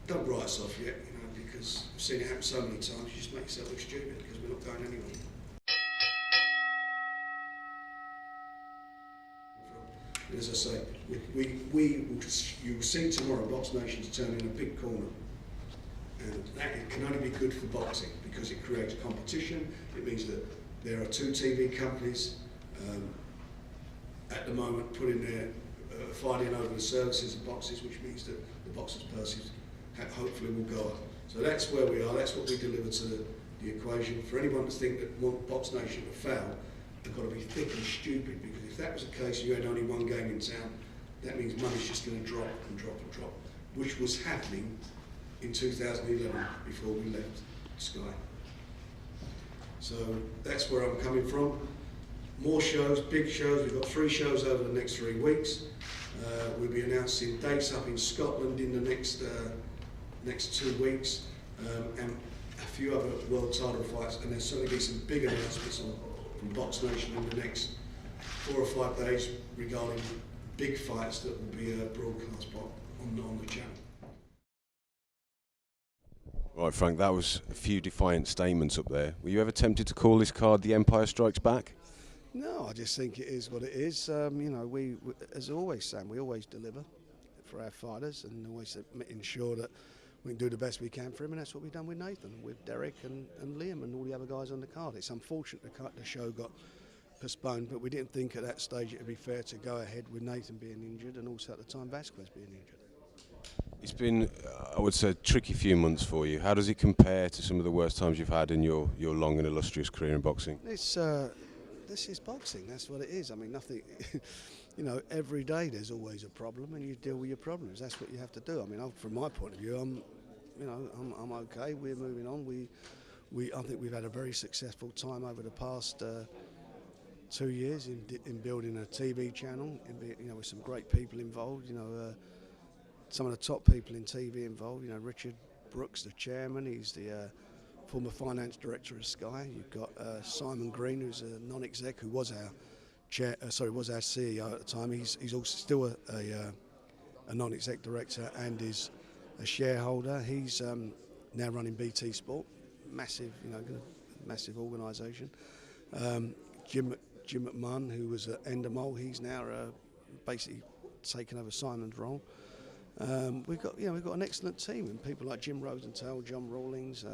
don't write us off yet, because I've seen it happen so many times. You just make yourself look stupid because we're not going anywhere. And as I say, you'll see tomorrow Box Nation's turning a big corner. And that can only be good for boxing because it creates competition. It means that there are 2 TV companies at the moment putting their fighting over the services of boxes, which means that the boxers' purses hopefully will go up. So that's where we are. That's what we deliver to the equation. For anyone to think that want Box Nation to fail, they've got to be thick and stupid, because if that was the case, you had only one game in town, that means money's just going to drop and drop and drop, which was happening in 2011 before we left Sky. So that's where I'm coming from. More shows, big shows. We've got 3 shows over the next 3 weeks. We'll be announcing dates up in Scotland in the next 2 weeks, and a few other world title fights. And there's certainly be some big announcements from Box Nation in the next 4 or 5 days regarding big fights that will be broadcast on the channel. Right, Frank, that was a few defiant statements up there. Were you ever tempted to call this card The Empire Strikes Back? No, I just think it is what it is. We, as always, Sam, we always deliver for our fighters and always ensure that we can do the best we can for him, and that's what we've done with Nathan, with Derek and Liam and all the other guys on the card. It's unfortunate the show got postponed, but we didn't think at that stage it would be fair to go ahead with Nathan being injured and also at the time Vasquez being injured. It's been, I would say, a tricky few months for you. How does it compare to some of the worst times you've had in your long and illustrious career in boxing? This is boxing. That's what it is. I mean, nothing. Every day there's always a problem, and you deal with your problems. That's what you have to do. I mean, from my point of view, I'm okay. We're moving on. I think we've had a very successful time over the past 2 years in building a TV channel. With some great people involved. Some of the top people in TV involved. Richard Brooks, the chairman. He's the former finance director of Sky. You've got Simon Green, who's a non-exec, who was our CEO at the time. He's also still a non-exec director and is a shareholder. He's now running BT Sport, massive organisation. Jim McMahon, who was at Endemol, he's now basically taken over Simon's role. We've got an excellent team, and people like Jim Rosenthal, John Rawlings,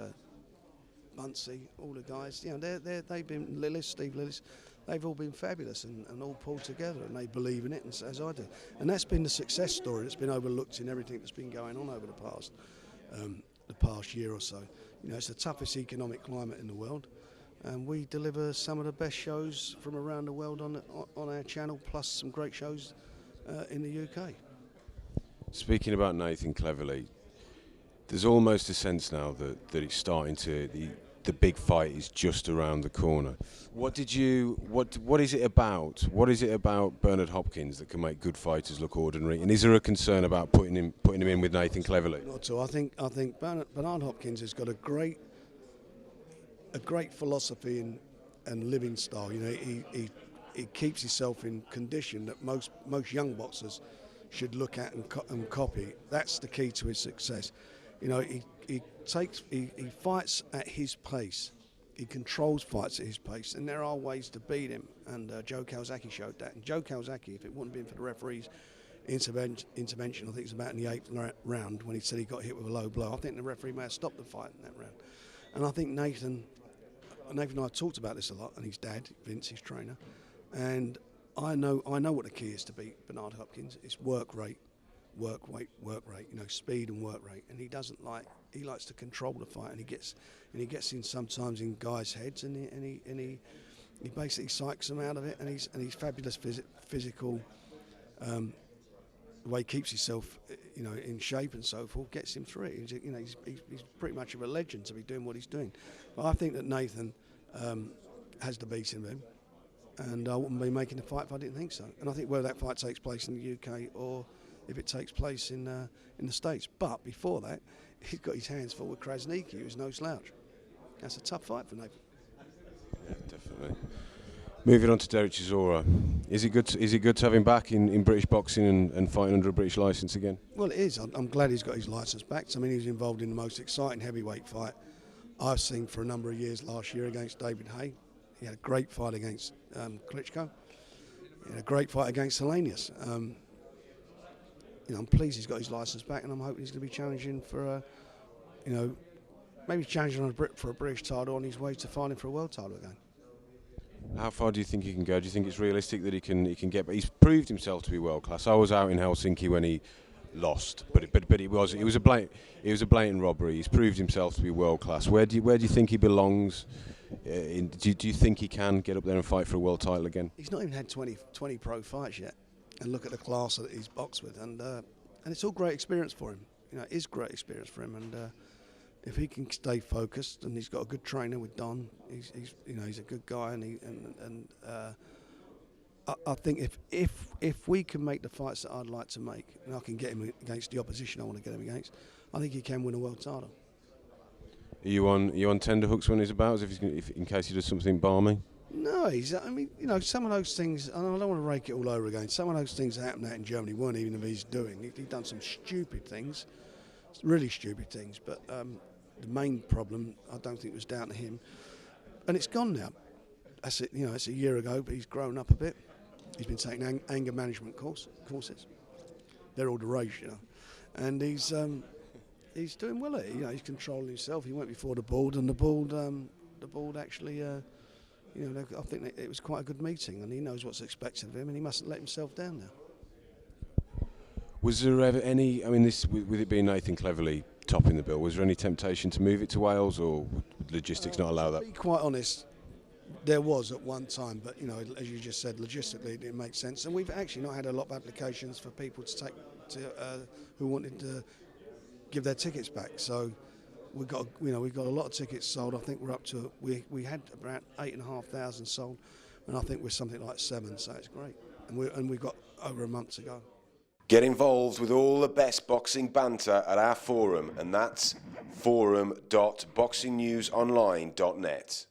Bunsey, all the guys. They've been Steve Lillis. They've all been fabulous and all pulled together, and they believe in it, and as I do. And that's been the success story that's been overlooked in everything that's been going on over the past year or so. It's the toughest economic climate in the world, and we deliver some of the best shows from around the world on our channel, plus some great shows in the UK. Speaking about Nathan Cleverly, there's almost a sense now that it's starting to the big fight is just around the corner. What is it about? What is it about Bernard Hopkins that can make good fighters look ordinary? And is there a concern about putting him in with Nathan Cleverly? Not at all. I think Bernard Hopkins has got a great philosophy and living style. He keeps himself in condition that most young boxers should look at and copy. That's the key to his success. He fights at his pace. He controls fights at his pace, and there are ways to beat him. And Joe Calzaghe showed that. And Joe Calzaghe, if it wouldn't have been for the referee's intervention, I think it was about in the 8th round when he said he got hit with a low blow. I think the referee may have stopped the fight in that round. And I think Nathan and I talked about this a lot, and his dad, Vince, his trainer, and I know what the key is to beat Bernard Hopkins. It's work rate, work rate. Speed and work rate. And he likes to control the fight, and he gets in sometimes in guys' heads, and he basically psychs them out of it. And he's fabulous physical. The way he keeps himself, in shape and so forth, gets him through it. He's pretty much of a legend to be doing what he's doing. But I think that Nathan has the beating of him. And I wouldn't be making the fight if I didn't think so. And I think whether that fight takes place in the UK or if it takes place in the States. But before that, he's got his hands full with Krasniqi, who's no slouch. That's a tough fight for Nathan. Yeah, definitely. Moving on to Derek Chisora, is it good? Is it good to have him back in British boxing and fighting under a British licence again? Well, it is. I'm glad he's got his licence back. I mean, he was involved in the most exciting heavyweight fight I've seen for a number of years last year against David Hay. He had a great fight against Klitschko. He had a great fight against Hellenius. I'm pleased he's got his licence back, and I'm hoping he's going to be challenging for, maybe challenging for a British title on his way to fighting for a world title again. How far do you think he can go? Do you think it's realistic that he can get? He's proved himself to be world class. I was out in Helsinki when he lost, but it was a blatant robbery. He's proved himself to be world class. Where do you think he belongs? Do you think he can get up there and fight for a world title again? He's not even had 20 pro fights yet, and look at the class that he's boxed with, and it's all great experience for him. It is great experience for him, and if he can stay focused, and he's got a good trainer with Don, he's a good guy, and I think if we can make the fights that I'd like to make, and I can get him against the opposition I want to get him against, I think he can win a world title. Are you on tenterhooks when he's about, if in case he does something balmy? No, some of those things, and I don't want to rake it all over again, some of those things that happened out in Germany weren't even of his doing. He'd done some stupid things, really stupid things, but the main problem, I don't think, was down to him. And it's gone now. That's it, it's a year ago, but he's grown up a bit. He's been taking anger management courses. They're all the rage, And he's doing well at it. He's controlling himself. He went before the board, and the board actually, I think it was quite a good meeting, and he knows what's expected of him, and he mustn't let himself down now. Was there ever any? I mean, with it being Nathan Cleverly topping the bill, was there any temptation to move it to Wales, or would logistics not allow that? To be quite honest, there was at one time, but as you just said, logistically it didn't make sense, and we've actually not had a lot of applications for people who wanted to give their tickets back. So we've got a lot of tickets sold. I think we're up to we had about 8,500 sold, and I think we're something like 7. So it's great, and we've got over a month to go. Get involved with all the best boxing banter at our forum, and that's forum.boxingnewsonline.net.